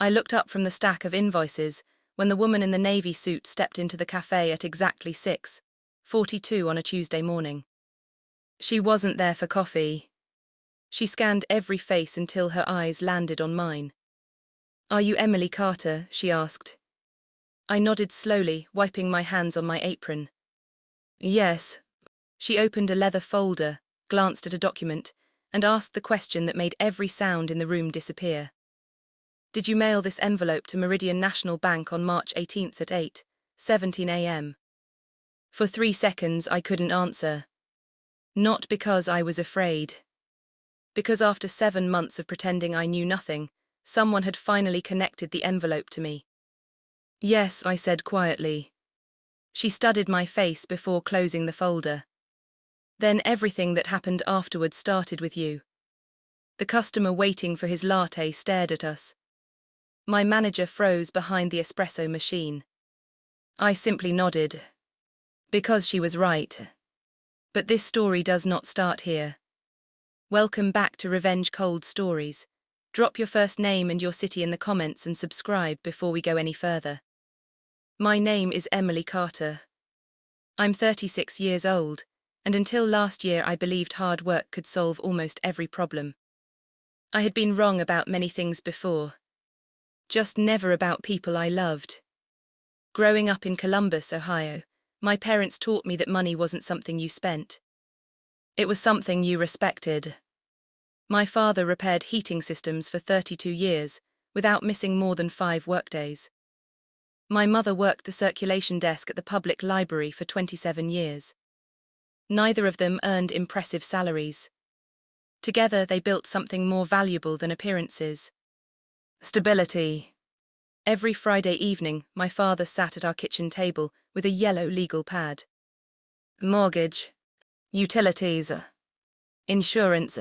I looked up from the stack of invoices when the woman in the navy suit stepped into the cafe at exactly 6:42 on a Tuesday morning. She wasn't there for coffee. She scanned every face until her eyes landed on mine. "Are you Emily Carter?" she asked. I nodded slowly, wiping my hands on my apron. "Yes." She opened a leather folder, glanced at a document, and asked the question that made every sound in the room disappear. "Did you mail this envelope to Meridian National Bank on March 18th at 8:17 a.m.? For 3 seconds I couldn't answer. Not because I was afraid. Because after 7 months of pretending I knew nothing, someone had finally connected the envelope to me. "Yes," I said quietly. She studied my face before closing the folder. "Then everything that happened afterwards started with you." The customer waiting for his latte stared at us. My manager froze behind the espresso machine. I simply nodded. Because she was right. But this story does not start here. Welcome back to Revenge Cold Stories. Drop your first name and your city in the comments and subscribe before we go any further. My name is Emily Carter. I'm 36 years old, and until last year I believed hard work could solve almost every problem. I had been wrong about many things before. Just never about people I loved. Growing up in Columbus, Ohio, my parents taught me that money wasn't something you spent. It was something you respected. My father repaired heating systems for 32 years, without missing more than 5 workdays. My mother worked the circulation desk at the public library for 27 years. Neither of them earned impressive salaries. Together they built something more valuable than appearances. Stability. Every Friday evening, my father sat at our kitchen table with a yellow legal pad. Mortgage. Utilities. Insurance.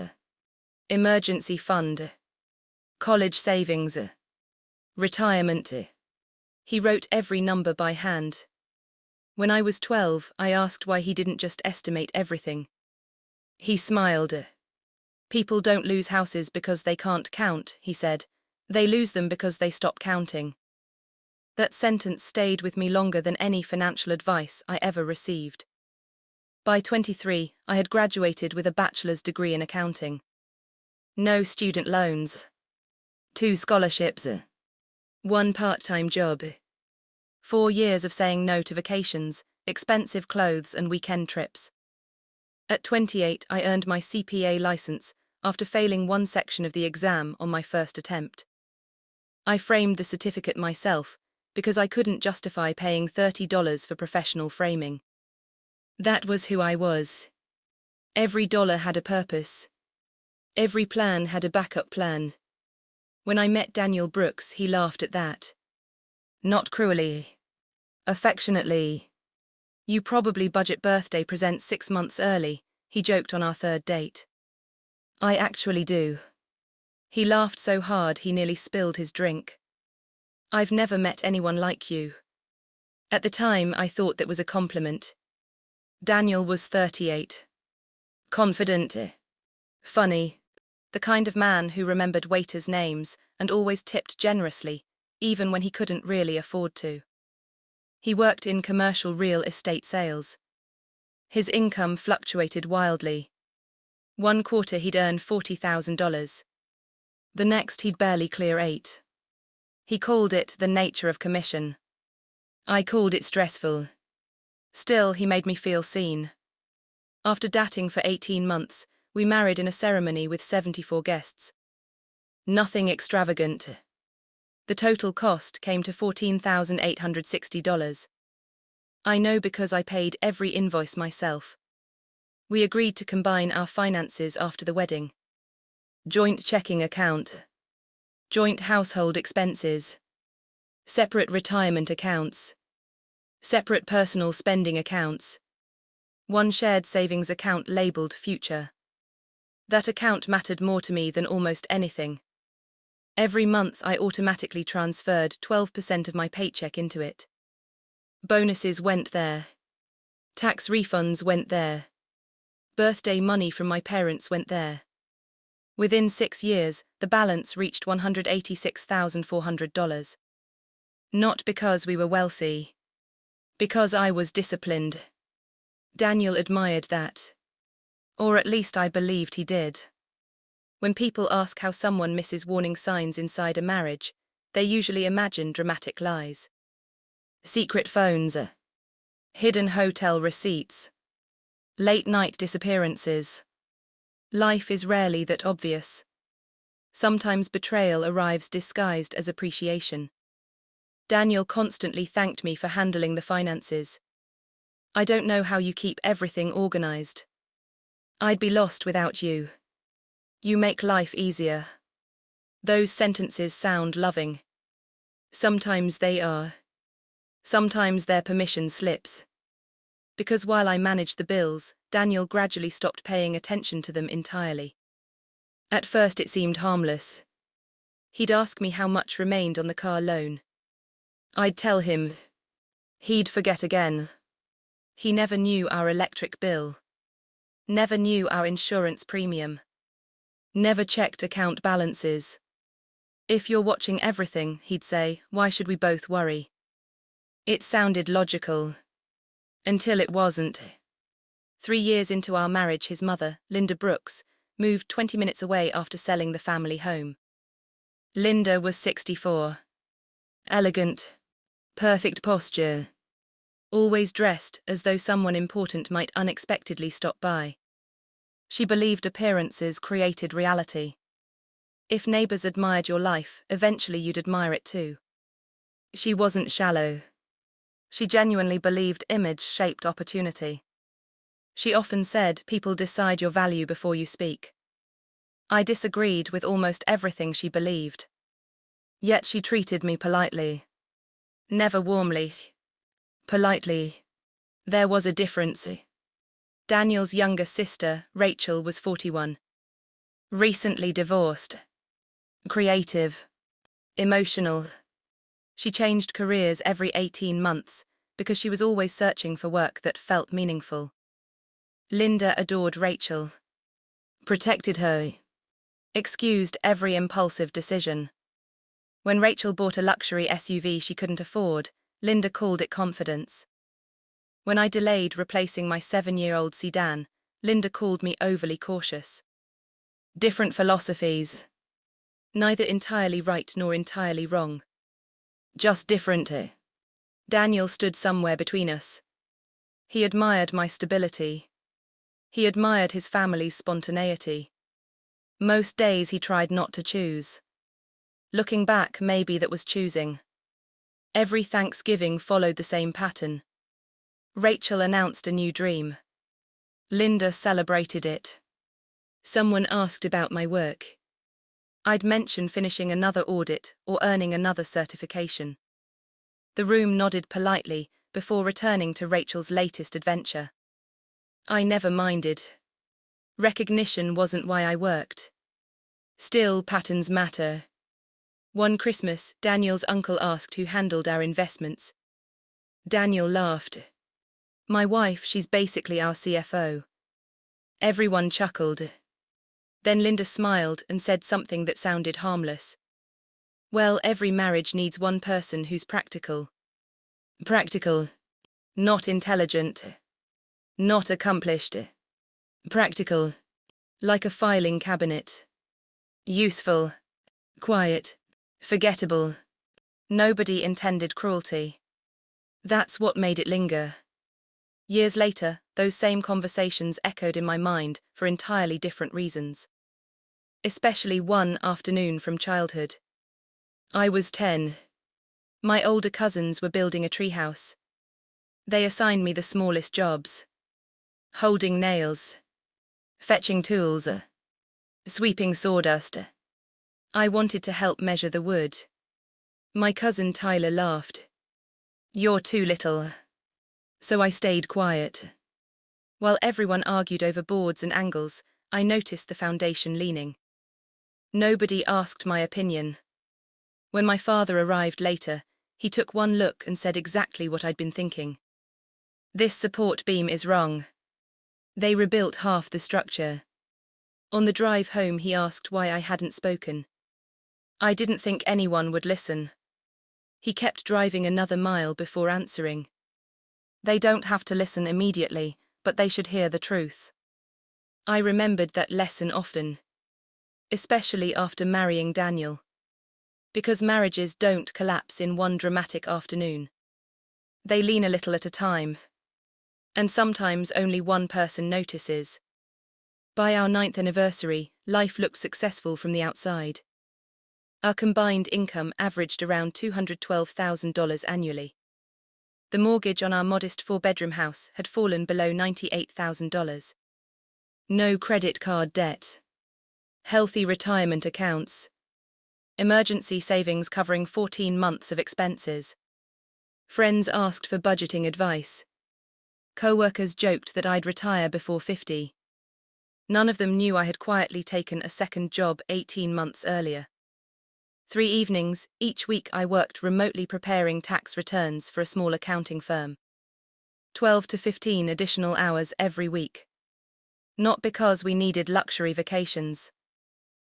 Emergency fund. College savings. Retirement. He wrote every number by hand. When I was 12, I asked why he didn't just estimate everything. He smiled. "People don't lose houses because they can't count," he said. "They lose them because they stop counting." That sentence stayed with me longer than any financial advice I ever received. By 23, I had graduated with a bachelor's degree in accounting. No student loans. 2 scholarships. 1 part-time job. 4 years of saying no to vacations, expensive clothes and weekend trips. At 28, I earned my CPA license after failing 1 section of the exam on my first attempt. I framed the certificate myself because I couldn't justify paying $30 for professional framing. That was who I was. Every dollar had a purpose. Every plan had a backup plan. When I met Daniel Brooks, he laughed at that. Not cruelly. Affectionately. "You probably budget birthday presents 6 months early," he joked on our 3rd date. "I actually do." He laughed so hard he nearly spilled his drink. "I've never met anyone like you." At the time, I thought that was a compliment. Daniel was 38. Confident. Funny. The kind of man who remembered waiters' names and always tipped generously, even when he couldn't really afford to. He worked in commercial real estate sales. His income fluctuated wildly. 1 quarter he'd earn $40,000. The next he'd barely clear 8. He called it the nature of commission. I called it stressful. Still, he made me feel seen. After dating for 18 months, we married in a ceremony with 74 guests. Nothing extravagant. The total cost came to $14,860. I know because I paid every invoice myself. We agreed to combine our finances after the wedding. Joint checking account. Joint household expenses. Separate retirement accounts. Separate personal spending accounts. 1 shared savings account labeled future. That account mattered more to me than almost anything. Every month I automatically transferred 12% of my paycheck into it. Bonuses went there. Tax refunds went there. Birthday money from my parents went there. Within 6 years, the balance reached $186,400. Not because we were wealthy. Because I was disciplined. Daniel admired that. Or at least I believed he did. When people ask how someone misses warning signs inside a marriage, they usually imagine dramatic lies. Secret phones, hidden hotel receipts, late-night disappearances. Life is rarely that obvious. Sometimes betrayal arrives disguised as appreciation. Daniel constantly thanked me for handling the finances. I don't know how you keep everything organized. I'd be lost without you. You make life easier. Those sentences sound loving. Sometimes they are. Sometimes they're permission slips. Because while I managed the bills, Daniel gradually stopped paying attention to them entirely. At first it seemed harmless. He'd ask me how much remained on the car loan. I'd tell him. He'd forget again. He never knew our electric bill. Never knew our insurance premium. Never checked account balances. If you're watching everything, he'd say, why should we both worry? It sounded logical. Until it wasn't. 3 years into our marriage, his mother, Linda Brooks, moved 20 minutes away after selling the family home. Linda was 64. Elegant. Perfect posture. Always dressed as though someone important might unexpectedly stop by. She believed appearances created reality. If neighbors admired your life, eventually you'd admire it too. She wasn't shallow. She genuinely believed image shaped opportunity. She often said, people decide your value before you speak. I disagreed with almost everything she believed. Yet she treated me politely. Never warmly. Politely. There was a difference. Daniel's younger sister, Rachel, was 41. Recently divorced. Creative. Emotional. She changed careers every 18 months because she was always searching for work that felt meaningful. Linda adored Rachel. Protected her. Excused every impulsive decision. When Rachel bought a luxury SUV she couldn't afford, Linda called it confidence. When I delayed replacing my 7-year-old sedan, Linda called me overly cautious. Different philosophies. Neither entirely right nor entirely wrong. Just different. Daniel stood somewhere between us. He admired my stability. He admired his family's spontaneity. Most days he tried not to choose. Looking back, maybe that was choosing. Every Thanksgiving followed the same pattern. Rachel announced a new dream. Linda celebrated it. Someone asked about my work. I'd mention finishing another audit or earning another certification. The room nodded politely before returning to Rachel's latest adventure. I never minded. Recognition wasn't why I worked. Still, patterns matter. One Christmas, Daniel's uncle asked who handled our investments. Daniel laughed. My wife, she's basically our CFO. Everyone chuckled. Then Linda smiled and said something that sounded harmless. Well, every marriage needs one person who's practical. Practical. Not intelligent. Not accomplished. Practical. Like a filing cabinet. Useful. Quiet. Forgettable. Nobody intended cruelty. That's what made it linger. Years later, those same conversations echoed in my mind for entirely different reasons. Especially one afternoon from childhood. I was 10. My older cousins were building a treehouse. They assigned me the smallest jobs. Holding nails. Fetching tools. Sweeping sawdust. I wanted to help measure the wood. My cousin Tyler laughed. You're too little. So I stayed quiet. While everyone argued over boards and angles, I noticed the foundation leaning. Nobody asked my opinion. When my father arrived later, he took one look and said exactly what I'd been thinking. This support beam is wrong. They rebuilt half the structure. On the drive home, he asked why I hadn't spoken. I didn't think anyone would listen. He kept driving another mile before answering. They don't have to listen immediately, but they should hear the truth. I remembered that lesson often, especially after marrying Daniel. Because marriages don't collapse in one dramatic afternoon. They lean a little at a time. And sometimes only one person notices. By our 9th anniversary, life looked successful from the outside. Our combined income averaged around $212,000 annually. The mortgage on our modest 4-bedroom house had fallen below $98,000. No credit card debt. Healthy retirement accounts. Emergency savings covering 14 months of expenses. Friends asked for budgeting advice. Co-workers joked that I'd retire before 50. None of them knew I had quietly taken a second job 18 months earlier. 3 evenings each week I worked remotely preparing tax returns for a small accounting firm. 12 to 15 additional hours every week. Not because we needed luxury vacations.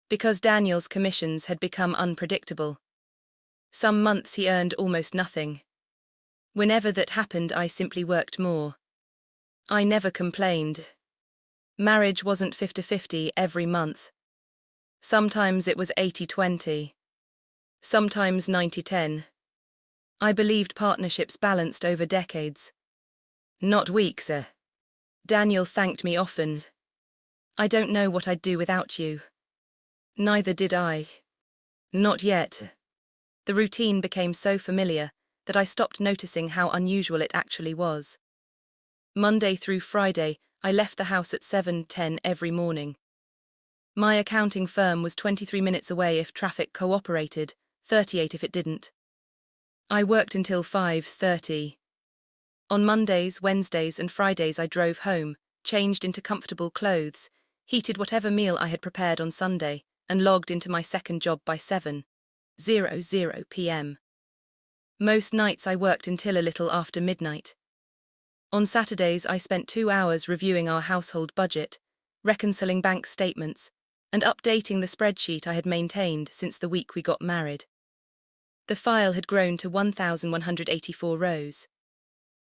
Because Daniel's commissions had become unpredictable. Some months he earned almost nothing. Whenever that happened, I simply worked more. I never complained. Marriage wasn't 50-50 every month. Sometimes it was 80-20. Sometimes 90-10. I believed partnerships balanced over decades. Not weeks. Daniel thanked me often. I don't know what I'd do without you. Neither did I. Not yet. The routine became so familiar that I stopped noticing how unusual it actually was. Monday through Friday, I left the house at 7:10 every morning. My accounting firm was 23 minutes away if traffic cooperated, 38 if it didn't. I worked until 5:30. On Mondays, Wednesdays, and Fridays I drove home, changed into comfortable clothes, heated whatever meal I had prepared on Sunday, and logged into my second job by 7:00 p.m. Most nights I worked until a little after midnight. On Saturdays I spent 2 hours reviewing our household budget, reconciling bank statements, and updating the spreadsheet I had maintained since the week we got married. The file had grown to 1,184 rows.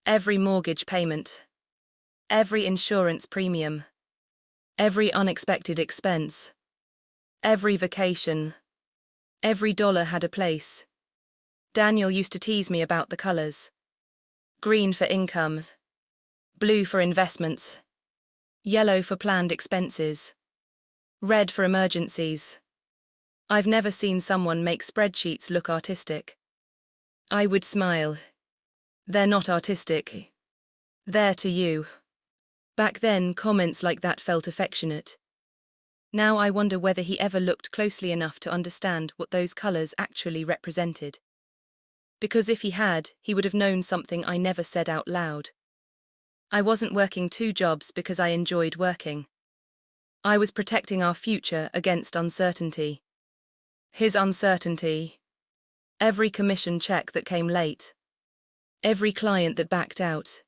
Every mortgage payment. Every insurance premium. Every unexpected expense. Every vacation. Every dollar had a place. Daniel used to tease me about the colors. Green for income. Blue for investments. Yellow for planned expenses. Red for emergencies. I've never seen someone make spreadsheets look artistic. I would smile. They're not artistic. They're to you. Back then, comments like that felt affectionate. Now I wonder whether he ever looked closely enough to understand what those colors actually represented. Because if he had, he would have known something I never said out loud. I wasn't working 2 jobs because I enjoyed working. I was protecting our future against uncertainty. His uncertainty. Every commission check that came late. Every client that backed out.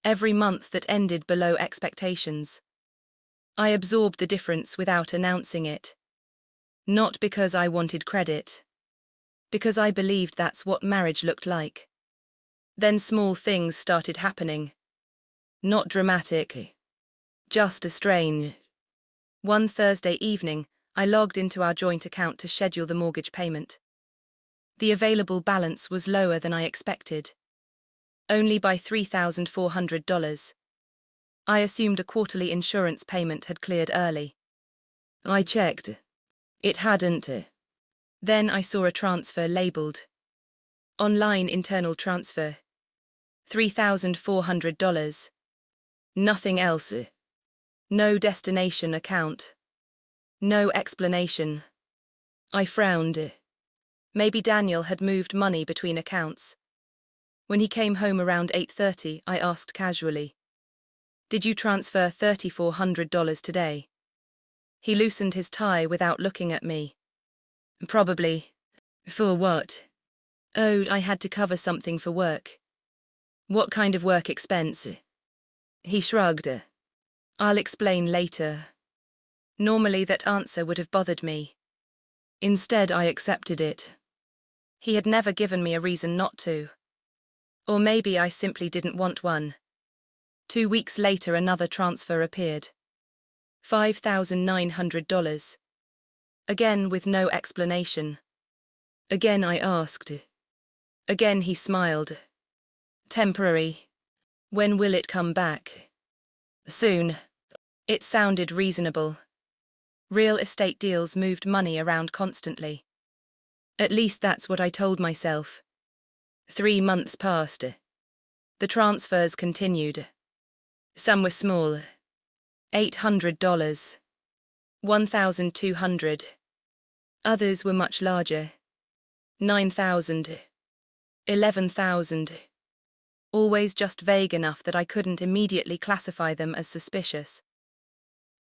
Every month that ended below expectations. I absorbed the difference without announcing it. Not because I wanted credit. Because I believed that's what marriage looked like. Then small things started happening. Not dramatic. Just a strain. One Thursday evening, I logged into our joint account to schedule the mortgage payment. The available balance was lower than I expected. Only by $3,400. I assumed a quarterly insurance payment had cleared early. I checked. It hadn't. Then I saw a transfer labeled. Online internal transfer. $3,400. Nothing else. No destination account. No explanation. I frowned. Maybe Daniel had moved money between accounts. When he came home around 8:30, I asked casually, "Did you transfer $3,400 today?" He loosened his tie without looking at me. "Probably." "For what?" "Oh, I had to cover something for work." "What kind of work expense?" He shrugged. "I'll explain later." Normally that answer would have bothered me. Instead, I accepted it. He had never given me a reason not to. Or maybe I simply didn't want one. 2 weeks later, another transfer appeared. $5,900. Again, with no explanation. Again, I asked. Again, he smiled. Temporary. When will it come back? Soon. It sounded reasonable. Real estate deals moved money around constantly. At least that's what I told myself. 3 months passed. The transfers continued. Some were small. $800. $1,200. Others were much larger. $9,000. $11,000. Always just vague enough that I couldn't immediately classify them as suspicious.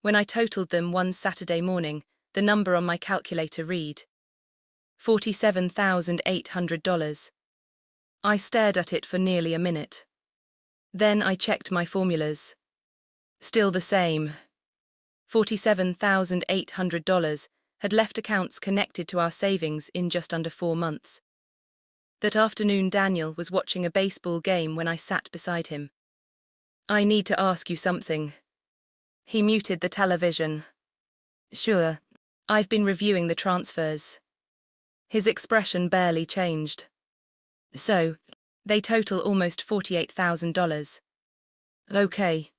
When I totaled them one Saturday morning, the number on my calculator read $47,800. I stared at it for nearly a minute. Then I checked my formulas. Still the same. $47,800 had left accounts connected to our savings in just under 4 months. That afternoon, Daniel was watching a baseball game when I sat beside him. I need to ask you something. He muted the television. Sure. I've been reviewing the transfers. His expression barely changed. So, they total almost $48,000. Okay.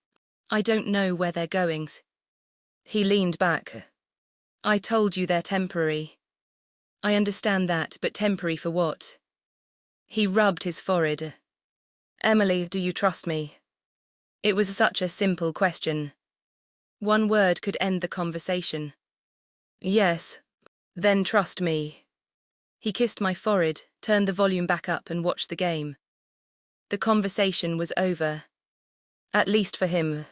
I don't know where they're going. He leaned back. I told you they're temporary. I understand that, but temporary for what? He rubbed his forehead. Emily, do you trust me? It was such a simple question. One word could end the conversation. Yes. Then trust me. He kissed my forehead, turned the volume back up and watched the game. The conversation was over. At least for him.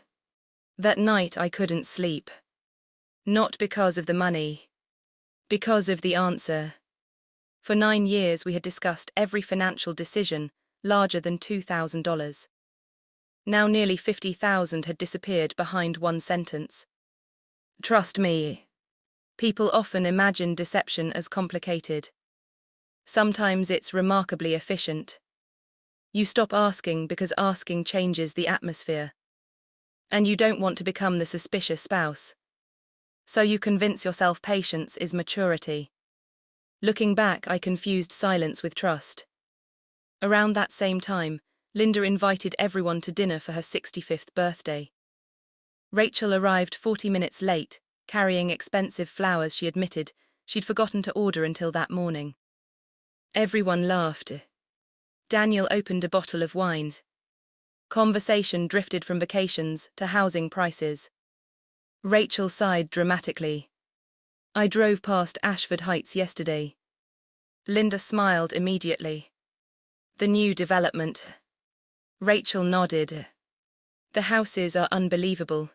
That night I couldn't sleep. Not because of the money. Because of the answer. For 9 years we had discussed every financial decision larger than $2,000. Now nearly $50,000 had disappeared behind one sentence. Trust me. People often imagine deception as complicated. Sometimes it's remarkably efficient. You stop asking because asking changes the atmosphere. And you don't want to become the suspicious spouse. So you convince yourself patience is maturity. Looking back, I confused silence with trust. Around that same time, Linda invited everyone to dinner for her 65th birthday. Rachel arrived 40 minutes late, carrying expensive flowers she admitted she'd forgotten to order until that morning. Everyone laughed. Daniel opened a bottle of wine. Conversation drifted from vacations to housing prices. Rachel sighed dramatically. I drove past Ashford Heights yesterday. Linda smiled immediately. The new development. Rachel nodded. The houses are unbelievable.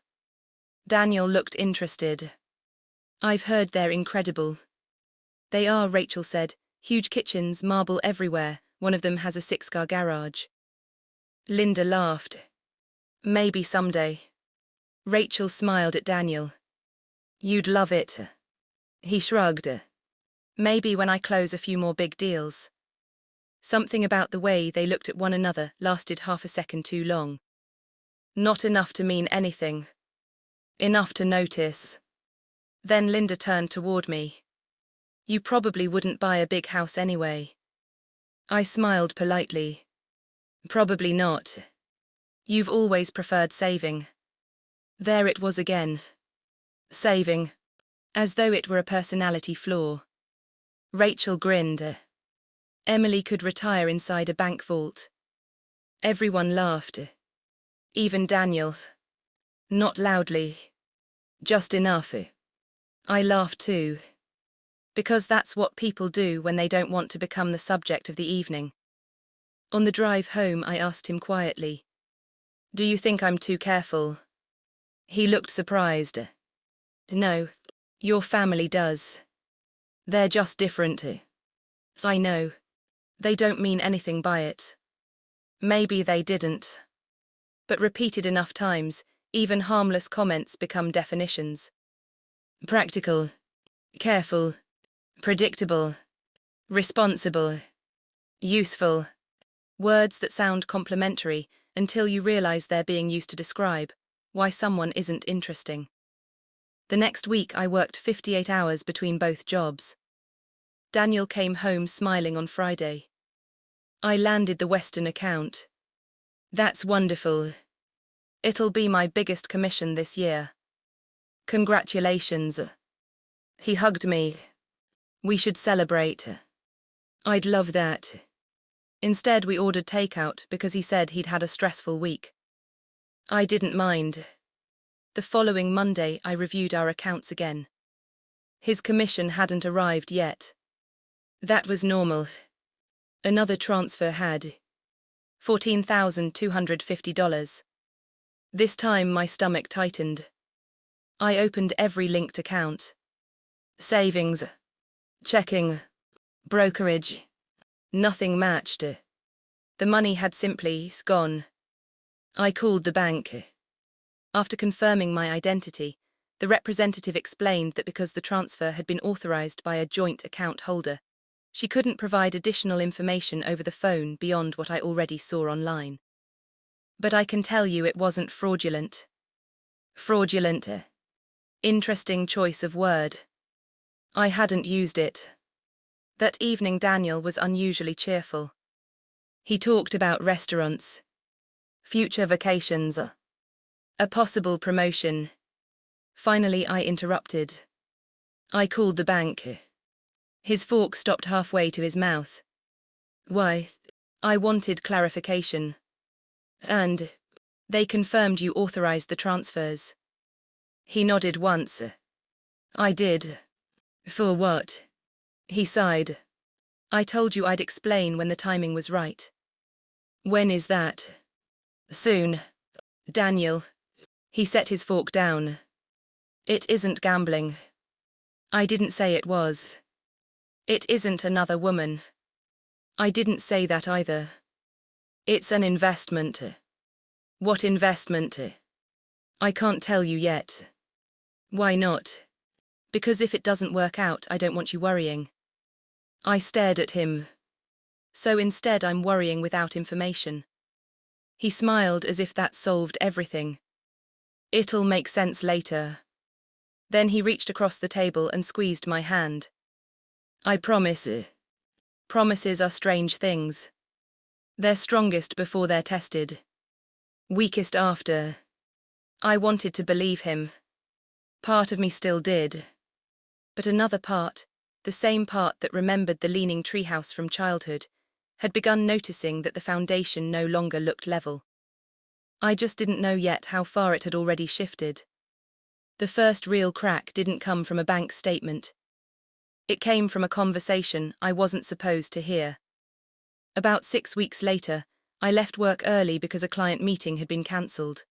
Daniel looked interested. I've heard they're incredible. They are, Rachel said. Huge kitchens, marble everywhere. One of them has a 6-car garage. Linda laughed. Maybe someday. Rachel smiled at Daniel. You'd love it. He shrugged. Maybe when I close a few more big deals. Something about the way they looked at one another lasted half a second too long. Not enough to mean anything. Enough to notice. Then Linda turned toward me. You probably wouldn't buy a big house anyway. I smiled politely. Probably not. You've always preferred saving. There it was again. Saving. As though it were a personality flaw. Rachel grinned. Emily could retire inside a bank vault. Everyone laughed. Even Daniel. Not loudly. Just enough. I laughed too. Because that's what people do when they don't want to become the subject of the evening. On the drive home, I asked him quietly, "Do you think I'm too careful?" He looked surprised. No, your family does. They're just different. I know. They don't mean anything by it. Maybe they didn't. But repeated enough times, even harmless comments become definitions. Practical, careful, predictable, responsible, useful. Words that sound complimentary until you realize they're being used to describe why someone isn't interesting. The next week I worked 58 hours between both jobs. Daniel came home smiling on Friday. I landed the Western account. That's wonderful. It'll be my biggest commission this year. Congratulations. He hugged me. We should celebrate. I'd love that. Instead, we ordered takeout because he said he'd had a stressful week. I didn't mind. The following Monday, I reviewed our accounts again. His commission hadn't arrived yet. That was normal. Another transfer had $14,250. This time my stomach tightened. I opened every linked account. Savings, checking, brokerage. Nothing matched. The money had simply gone. I called the bank. After confirming my identity, the representative explained that because the transfer had been authorized by a joint account holder, she couldn't provide additional information over the phone beyond what I already saw online. But I can tell you it wasn't fraudulent. Fraudulent. Interesting choice of word. I hadn't used it. That evening Daniel was unusually cheerful. He talked about restaurants, future vacations, a possible promotion. Finally I interrupted. I called the bank. His fork stopped halfway to his mouth. Why, I wanted clarification. And they confirmed you authorized the transfers. He nodded once. I did. For what? He sighed. I told you I'd explain when the timing was right. When is that? Soon. Daniel. He set his fork down. It isn't gambling. I didn't say it was. It isn't another woman. I didn't say that either. It's an investment. What investment? I can't tell you yet. Why not? Because if it doesn't work out, I don't want you worrying. I stared at him. So instead I'm worrying without information. He smiled as if that solved everything. It'll make sense later. Then he reached across the table and squeezed my hand. I promise. Promises are strange things. They're strongest before they're tested. Weakest after. I wanted to believe him. Part of me still did. But another part, the same part that remembered the leaning treehouse from childhood, had begun noticing that the foundation no longer looked level. I just didn't know yet how far it had already shifted. The first real crack didn't come from a bank statement. It came from a conversation I wasn't supposed to hear. About 6 weeks later, I left work early because a client meeting had been cancelled.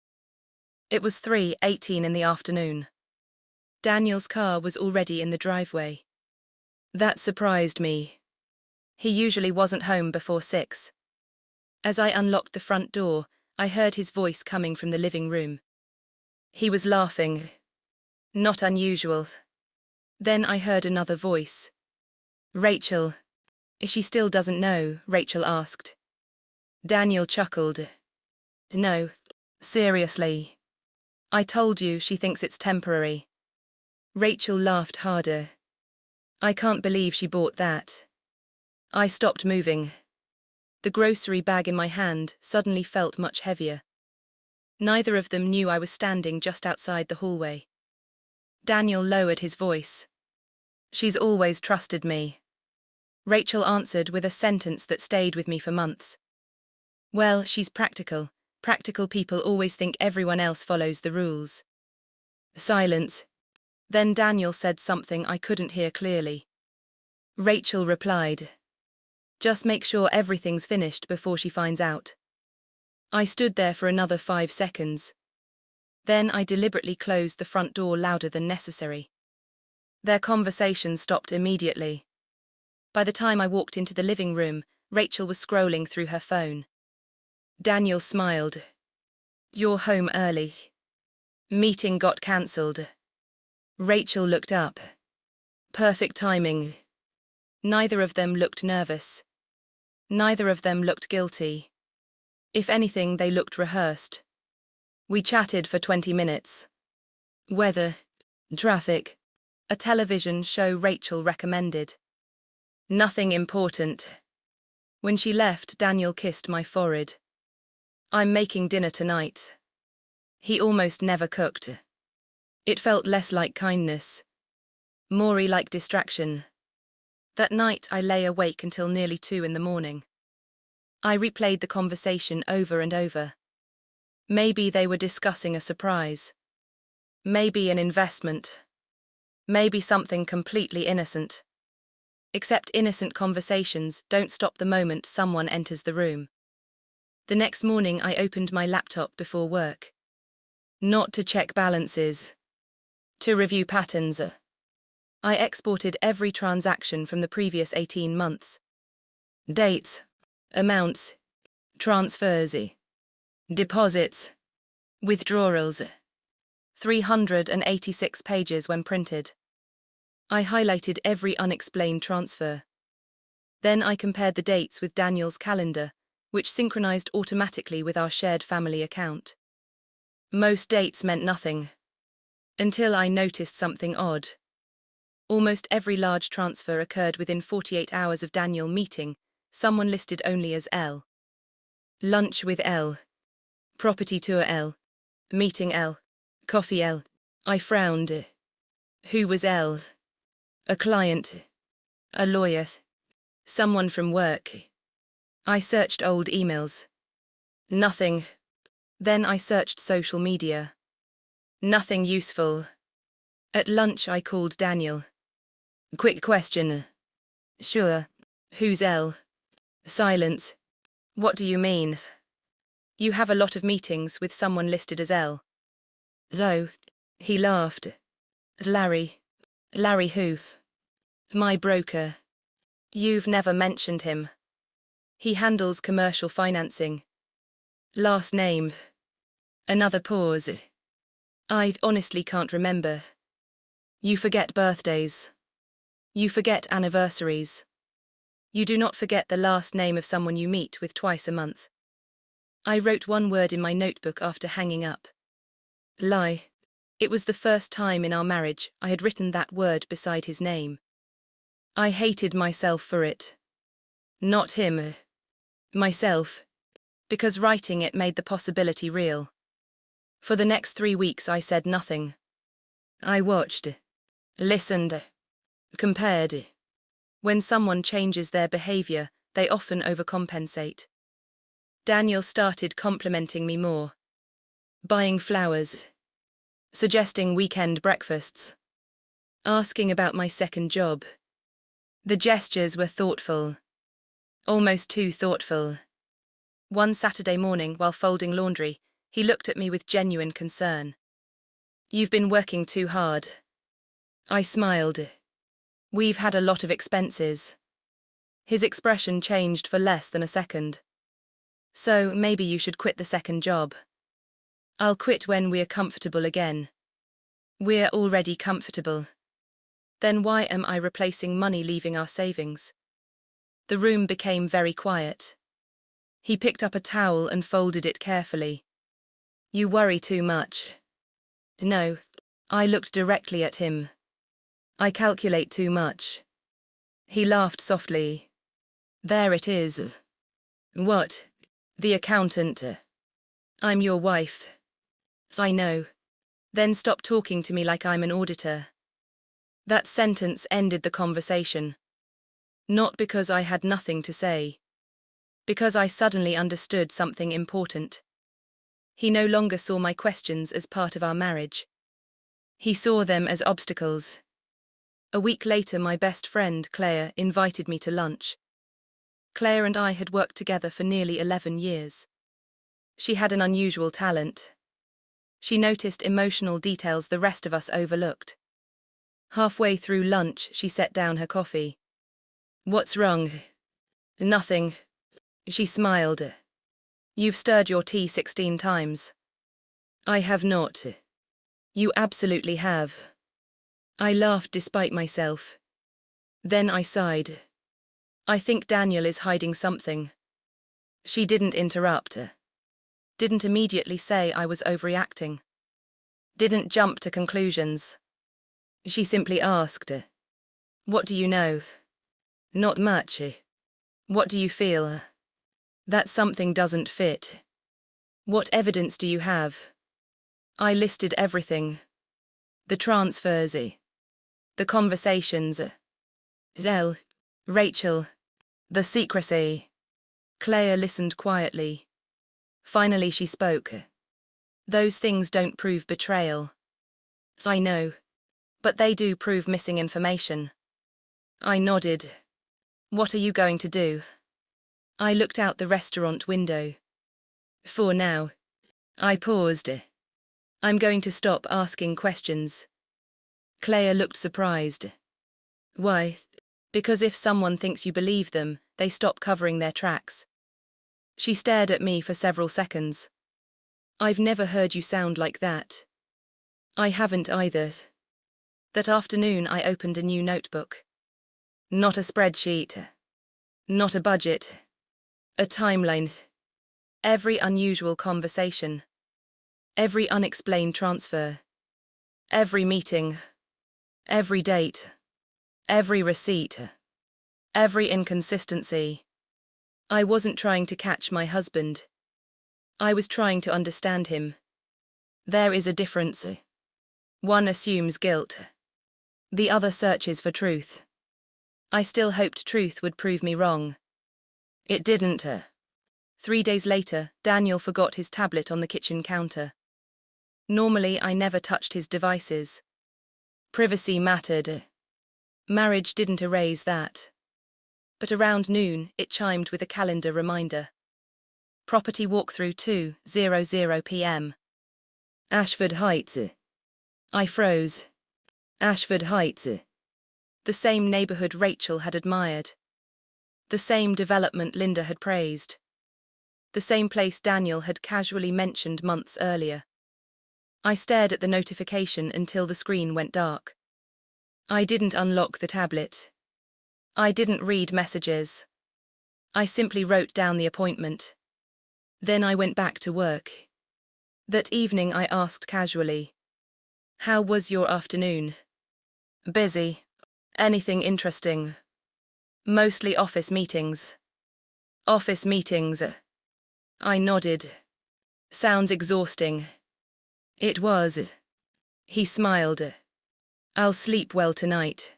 It was 3:18 in the afternoon. Daniel's car was already in the driveway. That surprised me. He usually wasn't home before 6. As I unlocked the front door, I heard his voice coming from the living room. He was laughing. Not unusual. Then I heard another voice. Rachel. She still doesn't know, Rachel asked. Daniel chuckled. No, seriously. I told you she thinks it's temporary. Rachel laughed harder. I can't believe she bought that. I stopped moving. The grocery bag in my hand suddenly felt much heavier. Neither of them knew I was standing just outside the hallway. Daniel lowered his voice. She's always trusted me. Rachel answered with a sentence that stayed with me for months. Well, she's practical. Practical people always think everyone else follows the rules. Silence. Then Daniel said something I couldn't hear clearly. Rachel replied. Just make sure everything's finished before she finds out. I stood there for another 5 seconds. Then I deliberately closed the front door louder than necessary. Their conversation stopped immediately. By the time I walked into the living room, Rachel was scrolling through her phone. Daniel smiled. You're home early. Meeting got cancelled. Rachel looked up. Perfect timing. Neither of them looked nervous. Neither of them looked guilty. If anything, they looked rehearsed. We chatted for 20 minutes. Weather, traffic, a television show Rachel recommended. Nothing important. When she left, Daniel kissed my forehead. I'm making dinner tonight. He almost never cooked. It felt less like kindness, more like distraction. That night I lay awake until nearly 2 in the morning. I replayed the conversation over and over. Maybe they were discussing a surprise. Maybe an investment. Maybe something completely innocent. Except innocent conversations don't stop the moment someone enters the room. The next morning I opened my laptop before work. Not to check balances. To review patterns. I exported every transaction from the previous 18 months. Dates, amounts, transfers, deposits, withdrawals. 386 pages when printed. I highlighted every unexplained transfer. Then I compared the dates with Daniel's calendar, which synchronized automatically with our shared family account. Most dates meant nothing. Until I noticed something odd. Almost every large transfer occurred within 48 hours of Daniel meeting someone listed only as L. Lunch with L. Property tour L. Meeting L. Coffee L. I frowned. Who was L? A client. A lawyer. Someone from work. I searched old emails. Nothing. Then I searched social media. Nothing useful. At lunch I called Daniel. Quick question. Sure. Who's L? Silence. What do you mean? You have a lot of meetings with someone listed as L. So, he laughed. Larry. Larry Huth. My broker. You've never mentioned him. He handles commercial financing. Last name. Another pause. I honestly can't remember. You forget birthdays. You forget anniversaries. You do not forget the last name of someone you meet with twice a month. I wrote one word in my notebook after hanging up. Lie. It was the first time in our marriage I had written that word beside his name. I hated myself for it. Not him. Myself. Because writing it made the possibility real. For the next 3 weeks I said nothing. I watched. Listened. Compared. When someone changes their behavior, they often overcompensate. Daniel started complimenting me more. Buying flowers. Suggesting weekend breakfasts. Asking about my second job. The gestures were thoughtful. Almost too thoughtful. One Saturday morning, while folding laundry, he looked at me with genuine concern. You've been working too hard. I smiled. We've had a lot of expenses. His expression changed for less than a second. So maybe you should quit the second job. I'll quit when we're comfortable again. We're already comfortable. Then why am I replacing money leaving our savings? The room became very quiet. He picked up a towel and folded it carefully. You worry too much. No, I looked directly at him. I calculate too much. He laughed softly. There it is. What? The accountant. I'm your wife. I know. Then stop talking to me like I'm an auditor. That sentence ended the conversation. Not because I had nothing to say. Because I suddenly understood something important. He no longer saw my questions as part of our marriage. He saw them as obstacles. A week later, my best friend, Claire, invited me to lunch. Claire and I had worked together for nearly 11 years. She had an unusual talent. She noticed emotional details the rest of us overlooked. Halfway through lunch, she set down her coffee. What's wrong? Nothing. She smiled. You've stirred your tea 16 times. I have not. You absolutely have. I laughed despite myself. Then I sighed. I think Daniel is hiding something. She didn't interrupt. Didn't immediately say I was overreacting. Didn't jump to conclusions. She simply asked, "What do you know?" "Not much." "What do you feel?" "That something doesn't fit." "What evidence do you have?" I listed everything. The transfers, the conversations, Zell, Rachel, the secrecy. Claire listened quietly. Finally she spoke. "Those things don't prove betrayal." "I know. But they do prove missing information." I nodded. "What are you going to do?" I looked out the restaurant window. "For now." I paused. "I'm going to stop asking questions." Claire looked surprised. "Why?" "Because if someone thinks you believe them, they stop covering their tracks." She stared at me for several seconds. "I've never heard you sound like that." "I haven't either." That afternoon I opened a new notebook. Not a spreadsheet. Not a budget. A timeline. Every unusual conversation. Every unexplained transfer. Every meeting. Every date. Every receipt. Every inconsistency. I wasn't trying to catch my husband. I was trying to understand him. There is a difference. One assumes guilt. The other searches for truth. I still hoped truth would prove me wrong. It didn't. 3 days later, Daniel forgot his tablet on the kitchen counter. Normally, I never touched his devices. Privacy mattered. Marriage didn't erase that. But around noon, it chimed with a calendar reminder. Property walkthrough 2:00 p.m. Ashford Heights. I froze. Ashford Heights. The same neighborhood Rachel had admired. The same development Linda had praised. The same place Daniel had casually mentioned months earlier. I stared at the notification until the screen went dark. I didn't unlock the tablet. I didn't read messages. I simply wrote down the appointment. Then I went back to work. That evening I asked casually, "How was your afternoon?" "Busy." "Anything interesting?" "Mostly office meetings." "Office meetings." I nodded. "Sounds exhausting." It was. He smiled. "I'll sleep well tonight."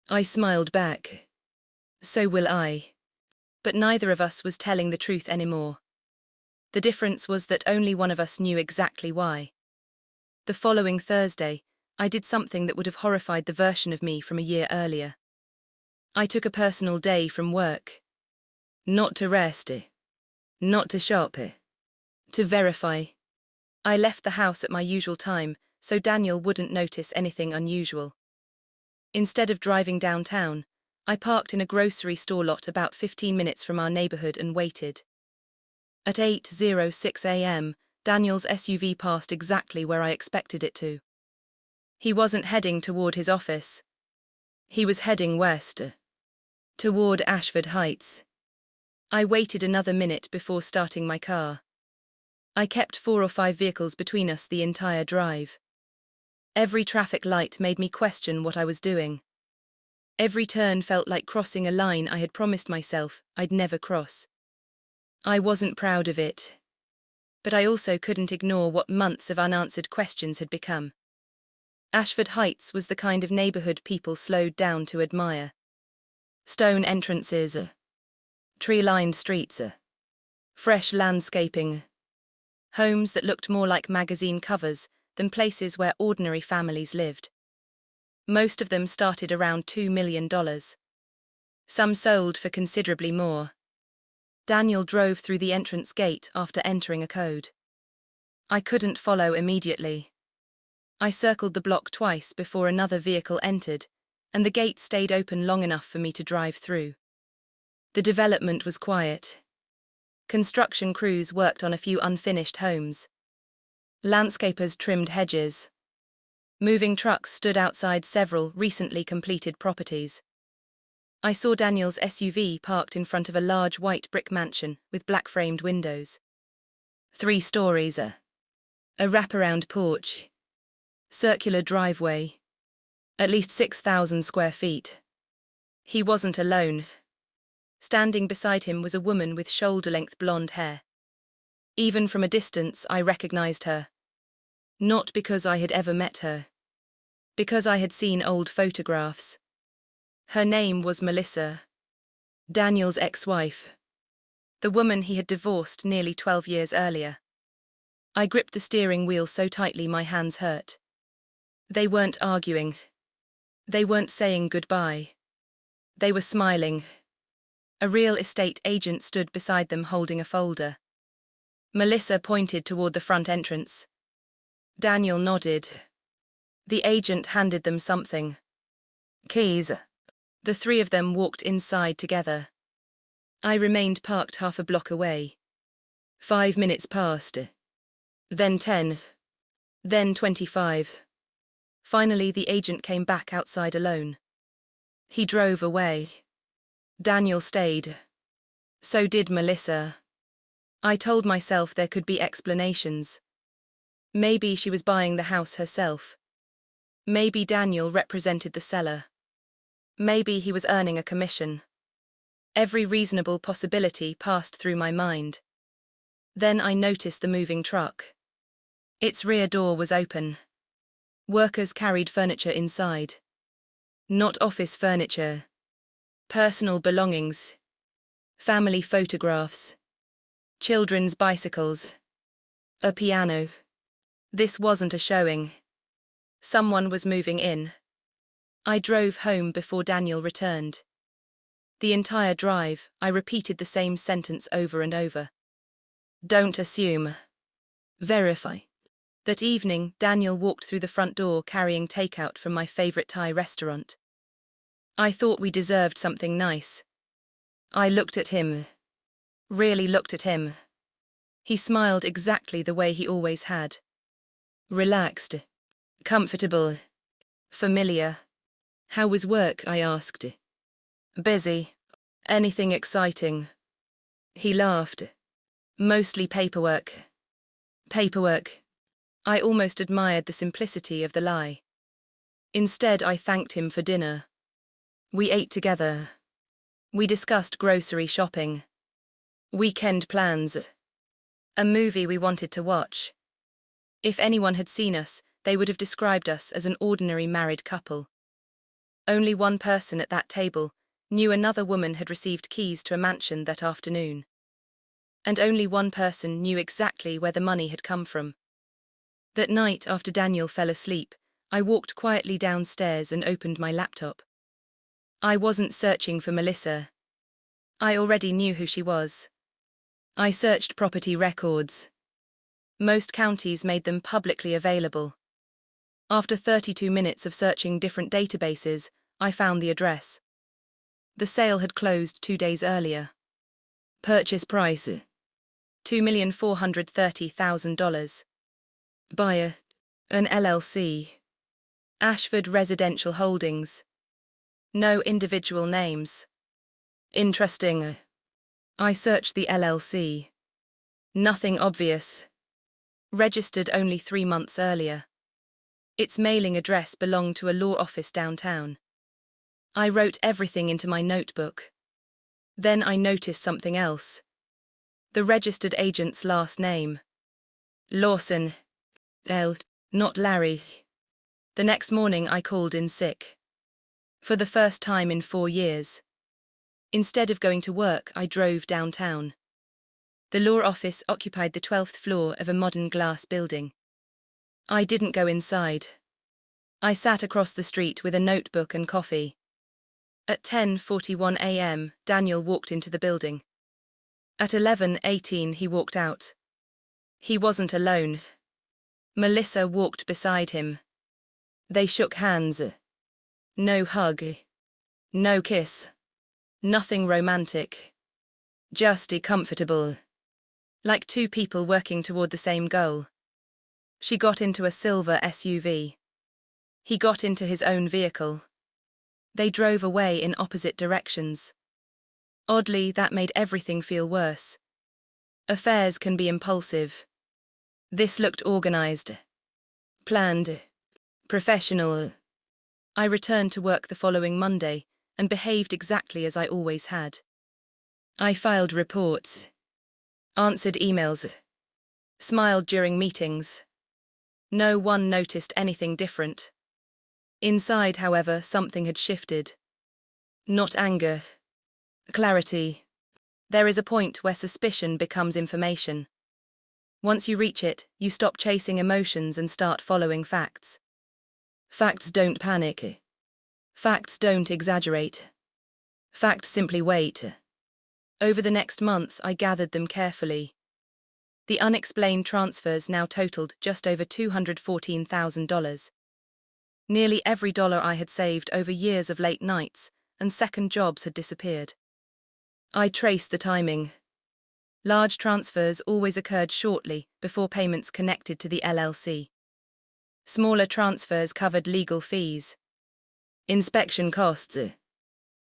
I smiled back. "So will I." But neither of us was telling the truth anymore. The difference was that only one of us knew exactly why. The following Thursday, I did something that would have horrified the version of me from a year earlier. I took a personal day from work. Not to rest. Not to shop. To verify. I left the house at my usual time, so Daniel wouldn't notice anything unusual. Instead of driving downtown, I parked in a grocery store lot about 15 minutes from our neighborhood and waited. At 8:06 a.m., Daniel's SUV passed exactly where I expected it to. He wasn't heading toward his office. He was heading west. Toward Ashford Heights. I waited another minute before starting my car. I kept 4 or 5 vehicles between us the entire drive. Every traffic light made me question what I was doing. Every turn felt like crossing a line I had promised myself I'd never cross. I wasn't proud of it. But I also couldn't ignore what months of unanswered questions had become. Ashford Heights was the kind of neighborhood people slowed down to admire. Stone entrances, tree-lined streets, fresh landscaping. Homes that looked more like magazine covers than places where ordinary families lived. Most of them started around $2 million. Some sold for considerably more. Daniel drove through the entrance gate after entering a code. I couldn't follow immediately. I circled the block twice before another vehicle entered, and the gate stayed open long enough for me to drive through. The development was quiet. Construction crews worked on a few unfinished homes. Landscapers trimmed hedges. Moving trucks stood outside several recently completed properties. I saw Daniel's SUV parked in front of a large white brick mansion with black-framed windows. 3 stories, a wraparound porch, circular driveway, at least 6,000 square feet. He wasn't alone. Standing beside him was a woman with shoulder-length blonde hair. Even from a distance, I recognized her. Not because I had ever met her. Because I had seen old photographs. Her name was Melissa, Daniel's ex-wife. The woman he had divorced nearly 12 years earlier. I gripped the steering wheel so tightly my hands hurt. They weren't arguing. They weren't saying goodbye. They were smiling. A real estate agent stood beside them holding a folder. Melissa pointed toward the front entrance. Daniel nodded. The agent handed them something. Keys. The 3 of them walked inside together. I remained parked half a block away. 5 minutes passed. Then 10. Then 25. Finally, the agent came back outside alone. He drove away. Daniel stayed. So did Melissa. I told myself there could be explanations. Maybe she was buying the house herself. Maybe Daniel represented the seller. Maybe he was earning a commission. Every reasonable possibility passed through my mind. Then I noticed the moving truck. Its rear door was open. Workers carried furniture inside. Not office furniture. Personal belongings. Family photographs. Children's bicycles. A piano. This wasn't a showing. Someone was moving in. I drove home before Daniel returned. The entire drive, I repeated the same sentence over and over. Don't assume. Verify. That evening, Daniel walked through the front door carrying takeout from my favorite Thai restaurant. I thought we deserved something nice. I looked at him. Really looked at him. He smiled exactly the way he always had. Relaxed. Comfortable. Familiar. How was work, I asked. Busy. Anything exciting? He laughed. Mostly paperwork. Paperwork. I almost admired the simplicity of the lie. Instead, I thanked him for dinner. We ate together. We discussed grocery shopping. Weekend plans. A movie we wanted to watch. If anyone had seen us, they would have described us as an ordinary married couple. Only one person at that table knew another woman had received keys to a mansion that afternoon. And only one person knew exactly where the money had come from. That night, after Daniel fell asleep, I walked quietly downstairs and opened my laptop. I wasn't searching for Melissa. I already knew who she was. I searched property records. Most counties made them publicly available. After 32 minutes of searching different databases, I found the address. The sale had closed 2 days earlier. Purchase price: $2,430,000. Buyer: an LLC. Ashford Residential Holdings. No individual names. Interesting. I searched the LLC. Nothing obvious. Registered only 3 months earlier. Its mailing address belonged to a law office downtown. I wrote everything into my notebook. Then I noticed something else. The registered agent's last name. Lawson. Not Larry. The next morning I called in sick. For the first time in 4 years. Instead of going to work, I drove downtown. The law office occupied the 12th floor of a modern glass building. I didn't go inside. I sat across the street with a notebook and coffee. At 10:41 a.m., Daniel walked into the building. At 11:18 he walked out. He wasn't alone. Melissa walked beside him. They shook hands. No hug. No kiss. Nothing romantic. Just comfortable. Like 2 people working toward the same goal. She got into a silver SUV. He got into his own vehicle. They drove away in opposite directions. Oddly, that made everything feel worse. Affairs can be impulsive. This looked organized, planned, professional. I returned to work the following Monday and behaved exactly as I always had. I filed reports, answered emails, smiled during meetings. No one noticed anything different. Inside, however, something had shifted. Not anger. Clarity. There is a point where suspicion becomes information. Once you reach it, you stop chasing emotions and start following facts. Facts don't panic. Facts don't exaggerate. Facts simply wait. Over the next month, I gathered them carefully. The unexplained transfers now totaled just over $214,000. Nearly every dollar I had saved over years of late nights and second jobs had disappeared. I traced the timing. Large transfers always occurred shortly before payments connected to the LLC. Smaller transfers covered legal fees, inspection costs,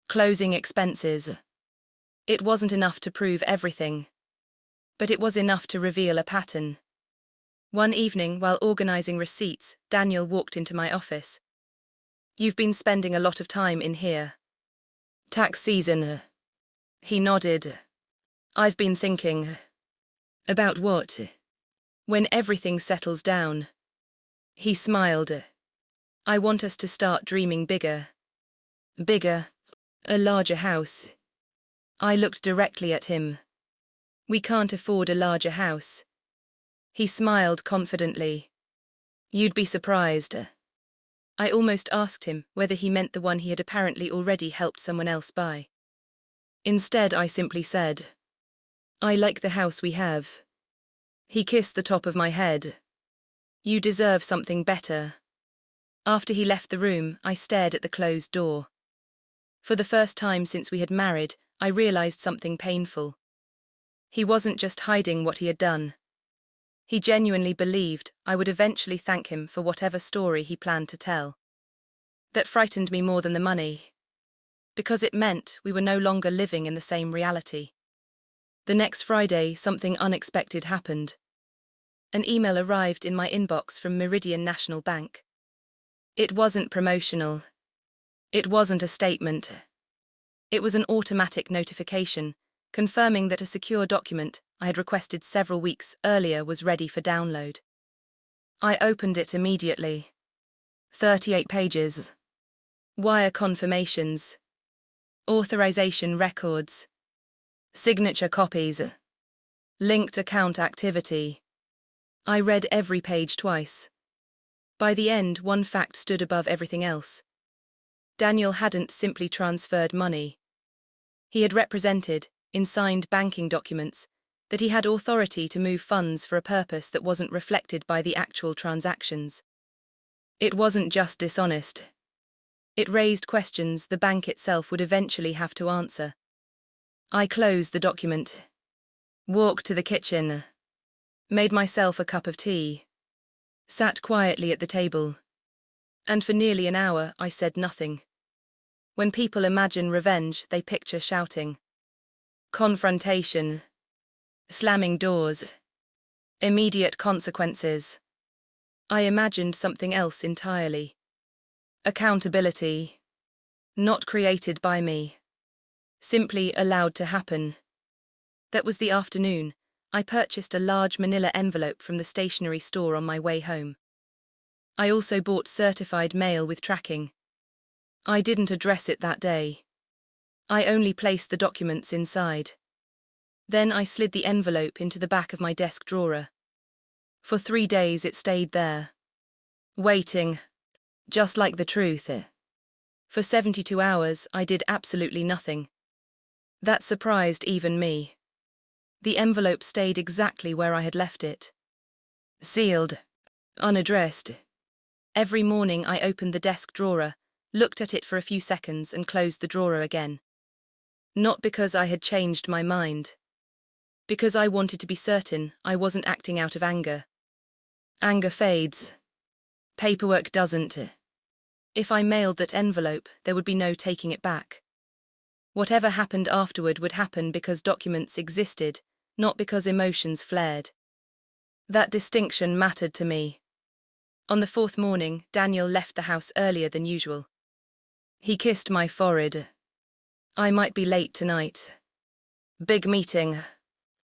closing expenses. It wasn't enough to prove everything, but it was enough to reveal a pattern. One evening, while organizing receipts, Daniel walked into my office. "You've been spending a lot of time in here. Tax season." He nodded. "I've been thinking." "About what?" "When everything settles down." He smiled. "I want us to start dreaming bigger." Bigger. A larger house. I looked directly at him. "We can't afford a larger house." He smiled confidently. "You'd be surprised." I almost asked him whether he meant the one he had apparently already helped someone else buy. Instead, I simply said, "I like the house we have." He kissed the top of my head. "You deserve something better." After he left the room, I stared at the closed door. For the first time since we had married, I realized something painful. He wasn't just hiding what he had done. He genuinely believed I would eventually thank him for whatever story he planned to tell. That frightened me more than the money, because it meant we were no longer living in the same reality. The next Friday, something unexpected happened. An email arrived in my inbox from Meridian National Bank. It wasn't promotional. It wasn't a statement. It was an automatic notification, confirming that a secure document I had requested several weeks earlier was ready for download. I opened it immediately. 38 pages. Wire confirmations. Authorization records. Signature copies. Linked account activity. I read every page twice. By the end, one fact stood above everything else. Daniel hadn't simply transferred money. He had represented, in signed banking documents, that he had authority to move funds for a purpose that wasn't reflected by the actual transactions. It wasn't just dishonest. It raised questions the bank itself would eventually have to answer. I closed the document, walked to the kitchen, made myself a cup of tea, sat quietly at the table, and for nearly an hour I said nothing. When people imagine revenge, they picture shouting, confrontation, slamming doors, immediate consequences. I imagined something else entirely. Accountability. Not created by me. Simply allowed to happen. That was the afternoon. I purchased a large manila envelope from the stationery store on my way home. I also bought certified mail with tracking. I didn't address it that day. I only placed the documents inside. Then I slid the envelope into the back of my desk drawer. For 3 days it stayed there. Waiting. Just like the truth. For 72 hours I did absolutely nothing. That surprised even me. The envelope stayed exactly where I had left it. Sealed. Unaddressed. Every morning I opened the desk drawer, looked at it for a few seconds and closed the drawer again. Not because I had changed my mind. Because I wanted to be certain I wasn't acting out of anger. Anger fades. Paperwork doesn't. If I mailed that envelope, there would be no taking it back. Whatever happened afterward would happen because documents existed, not because emotions flared. That distinction mattered to me. On the fourth morning, Daniel left the house earlier than usual. He kissed my forehead. I might be late tonight. Big meeting.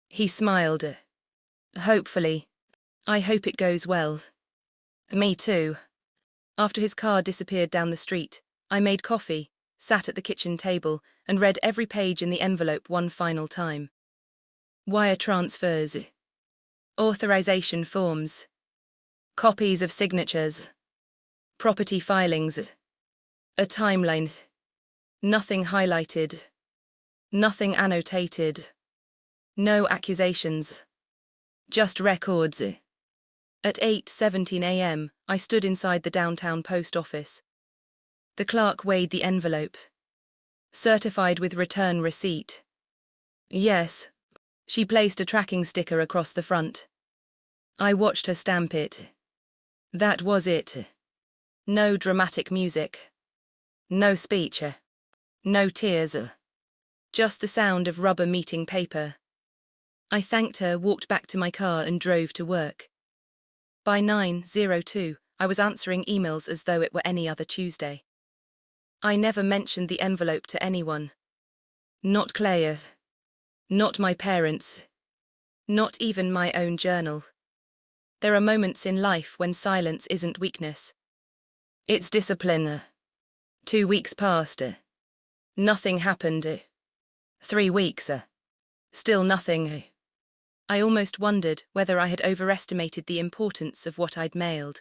He smiled. Hopefully. I hope it goes well. Me too. After his car disappeared down the street, I made coffee, sat at the kitchen table, and read every page in the envelope one final time. Wire transfers. Authorization forms. Copies of signatures. Property filings. A timeline. Nothing highlighted. Nothing annotated. No accusations. Just records. At 8:17 a.m., I stood inside the downtown post office. The clerk weighed the envelope. Certified with return receipt. Yes. She placed a tracking sticker across the front. I watched her stamp it. That was it. No dramatic music. No speech. No tears. Just the sound of rubber meeting paper. I thanked her, walked back to my car, and drove to work. By 9:02, I was answering emails as though it were any other Tuesday. I never mentioned the envelope to anyone. Not Claire. Not my parents. Not even my own journal. There are moments in life when silence isn't weakness. It's discipline. 2 weeks passed. Nothing happened. 3 weeks. Still nothing. I almost wondered whether I had overestimated the importance of what I'd mailed.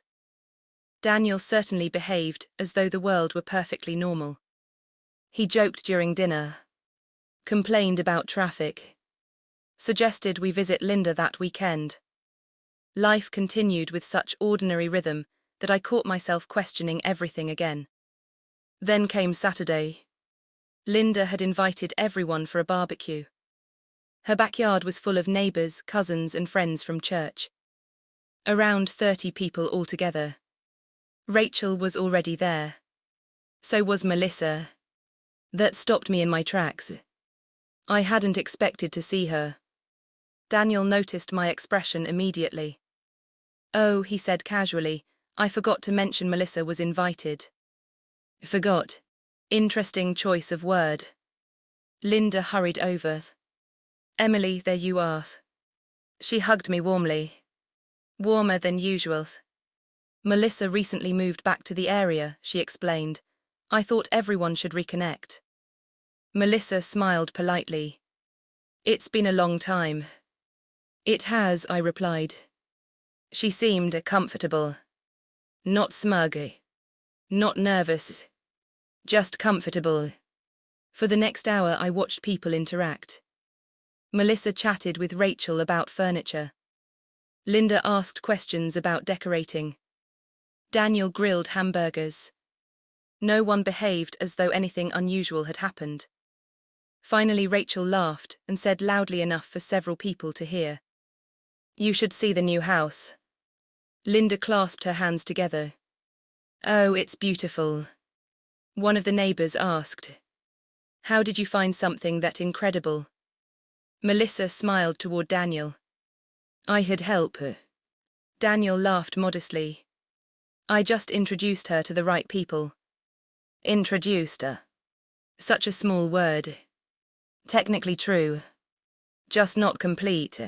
Daniel certainly behaved as though the world were perfectly normal. He joked during dinner. Complained about traffic. Suggested we visit Linda that weekend. Life continued with such ordinary rhythm that I caught myself questioning everything again. Then came Saturday. Linda had invited everyone for a barbecue. Her backyard was full of neighbors, cousins, and friends from church. Around 30 people altogether. Rachel was already there. So was Melissa. That stopped me in my tracks. I hadn't expected to see her. Daniel noticed my expression immediately. Oh, he said casually, I forgot to mention Melissa was invited. Forgot. Interesting choice of word. Linda hurried over. Emily, there you are. She hugged me warmly. Warmer than usual. Melissa recently moved back to the area, she explained. I thought everyone should reconnect. Melissa smiled politely. It's been a long time. It has, I replied. She seemed comfortable. Not smug. Not nervous. Just comfortable. For the next hour I watched people interact. Melissa chatted with Rachel about furniture. Linda asked questions about decorating. Daniel grilled hamburgers. No one behaved as though anything unusual had happened. Finally, Rachel laughed and said loudly enough for several people to hear. You should see the new house. Linda clasped her hands together. Oh, it's beautiful. One of the neighbors asked. How did you find something that incredible? Melissa smiled toward Daniel. I had help. Daniel laughed modestly. I just introduced her to the right people. Introduced her. Such a small word. Technically true. Just not complete.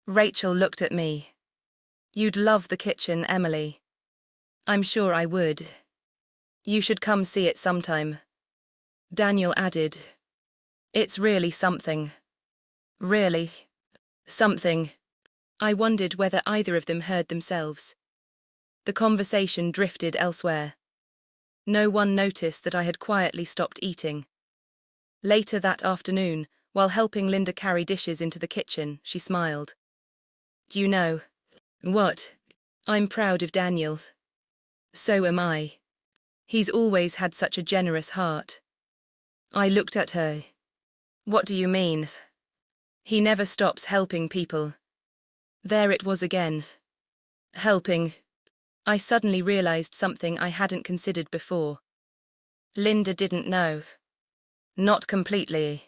Rachel looked at me. You'd love the kitchen, Emily. I'm sure I would. You should come see it sometime. Daniel added. It's really something. Really. Something. I wondered whether either of them heard themselves. The conversation drifted elsewhere. No one noticed that I had quietly stopped eating. Later that afternoon, while helping Linda carry dishes into the kitchen, she smiled. You know. What? I'm proud of Daniel. So am I. He's always had such a generous heart. I looked at her. What do you mean? He never stops helping people. There it was again. Helping. I suddenly realized something I hadn't considered before. Linda didn't know. Not completely.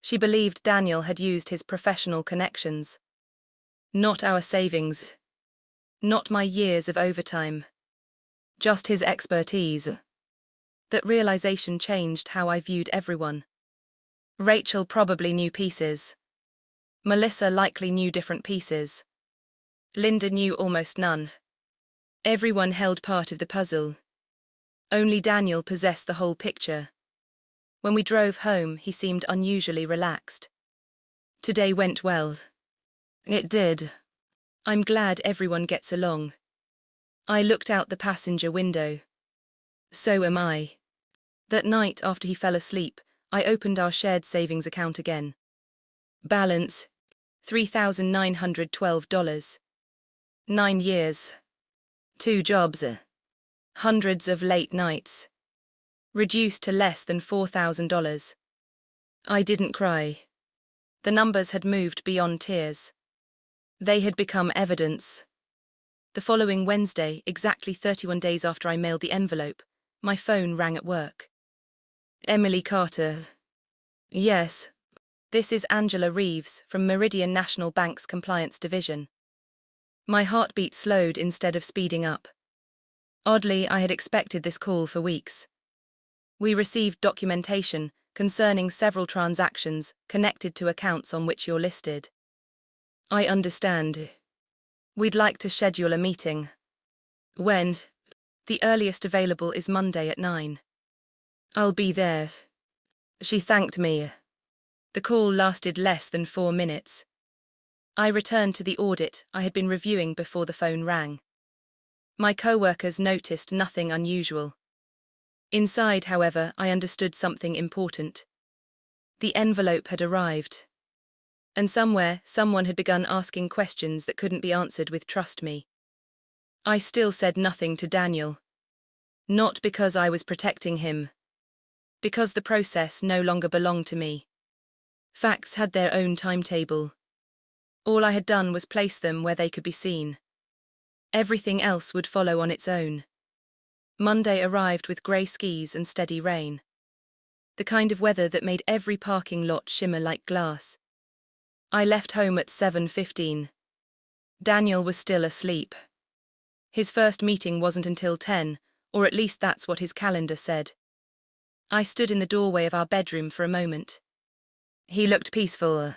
She believed Daniel had used his professional connections. Not our savings. Not my years of overtime. Just his expertise. That realization changed how I viewed everyone. Rachel probably knew pieces. Melissa likely knew different pieces. Linda knew almost none. Everyone held part of the puzzle. Only Daniel possessed the whole picture. When we drove home, he seemed unusually relaxed. Today went well. It did. I'm glad everyone gets along. I looked out the passenger window. So am I. That night after he fell asleep, I opened our shared savings account again. Balance, $3,912. 9 years. 2 jobs. Hundreds of late nights. Reduced to less than $4,000. I didn't cry. The numbers had moved beyond tears. They had become evidence. The following Wednesday, exactly 31 days after I mailed the envelope, my phone rang at work. Emily Carter. Yes. This is Angela Reeves from Meridian National Bank's Compliance Division. My heartbeat slowed instead of speeding up. Oddly, I had expected this call for weeks. We received documentation concerning several transactions connected to accounts on which you're listed. I understand. We'd like to schedule a meeting. When? The earliest available is Monday at 9. I'll be there. She thanked me. The call lasted less than 4 minutes. I returned to the audit I had been reviewing before the phone rang. My co-workers noticed nothing unusual. Inside, however, I understood something important. The envelope had arrived. And somewhere, someone had begun asking questions that couldn't be answered with "trust me." I still said nothing to Daniel. Not because I was protecting him. Because the process no longer belonged to me. Facts had their own timetable. All I had done was place them where they could be seen. Everything else would follow on its own. Monday arrived with grey skies and steady rain. The kind of weather that made every parking lot shimmer like glass. I left home at 7:15. Daniel was still asleep. His first meeting wasn't until 10, or at least that's what his calendar said. I stood in the doorway of our bedroom for a moment. He looked peaceful.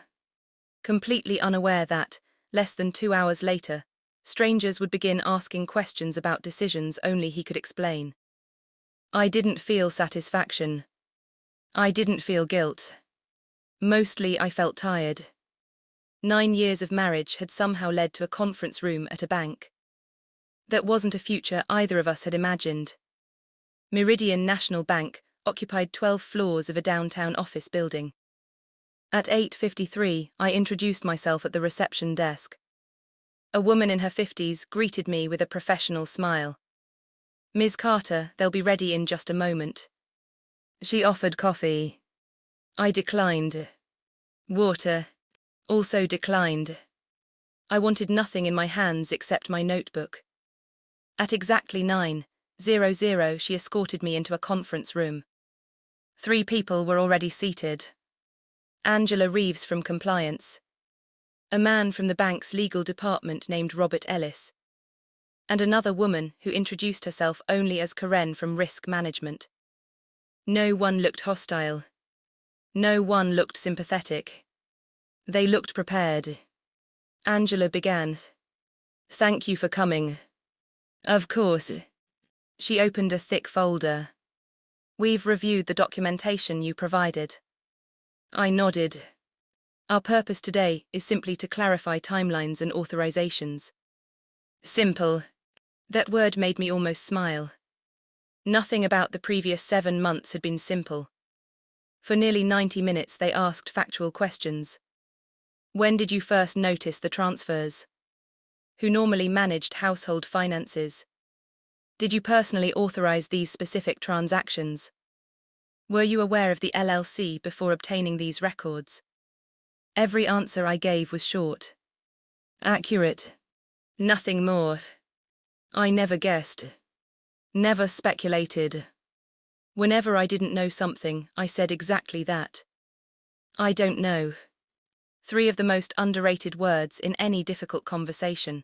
Completely unaware that, less than 2 hours later, strangers would begin asking questions about decisions only he could explain. I didn't feel satisfaction. I didn't feel guilt. Mostly I felt tired. 9 years of marriage had somehow led to a conference room at a bank. That wasn't a future either of us had imagined. Meridian National Bank occupied 12 floors of a downtown office building. At 8:53, I introduced myself at the reception desk. A woman in her 50s greeted me with a professional smile. "Ms. Carter, they'll be ready in just a moment." She offered coffee. I declined. Water. Also declined. I wanted nothing in my hands except my notebook. At exactly 9:00, she escorted me into a conference room. 3 people were already seated. Angela Reeves from Compliance. A man from the bank's legal department named Robert Ellis. And another woman who introduced herself only as Karen from Risk Management. No one looked hostile. No one looked sympathetic. They looked prepared. Angela began. "Thank you for coming." "Of course." She opened a thick folder. "We've reviewed the documentation you provided." I nodded. Our purpose today is simply to clarify timelines and authorizations. Simple. That word made me almost smile. Nothing about the previous 7 months had been simple. For nearly 90 minutes they asked factual questions. When did you first notice the transfers? Who normally managed household finances? Did you personally authorize these specific transactions? Were you aware of the LLC before obtaining these records? Every answer I gave was short. Accurate. Nothing more. I never guessed. Never speculated. Whenever I didn't know something, I said exactly that. I don't know. 3 of the most underrated words in any difficult conversation.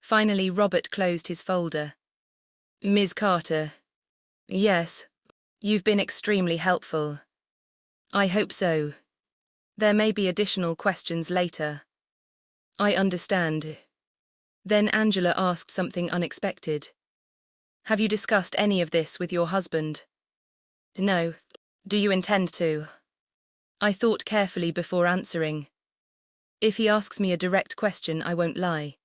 Finally, Robert closed his folder. Ms. Carter. Yes. You've been extremely helpful. I hope so. There may be additional questions later. I understand. Then Angela asked something unexpected. Have you discussed any of this with your husband? No. Do you intend to? I thought carefully before answering. If he asks me a direct question, I won't lie.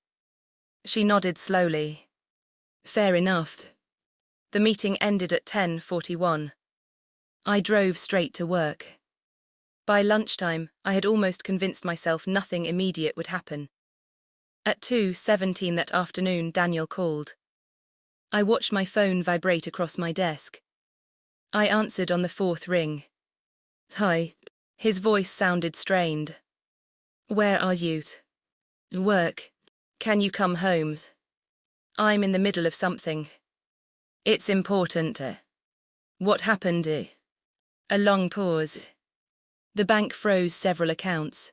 She nodded slowly. Fair enough. The meeting ended at 10:41. I drove straight to work. By lunchtime, I had almost convinced myself nothing immediate would happen. At 2:17 that afternoon, Daniel called. I watched my phone vibrate across my desk. I answered on the 4th ring. Hi. His voice sounded strained. Where are you? Work. Can you come home? I'm in the middle of something. It's important. What happened? A long pause. The bank froze several accounts.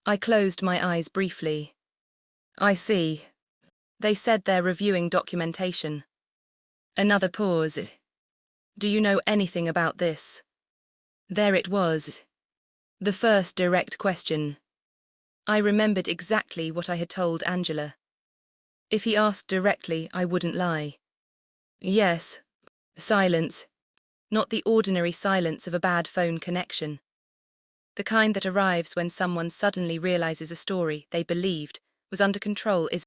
I closed my eyes briefly. I see. They said they're reviewing documentation. Another pause. Do you know anything about this? There it was. The first direct question. I remembered exactly what I had told Angela. If he asked directly, I wouldn't lie. Yes. Silence. Not the ordinary silence of a bad phone connection. The kind that arrives when someone suddenly realizes a story they believed was under control is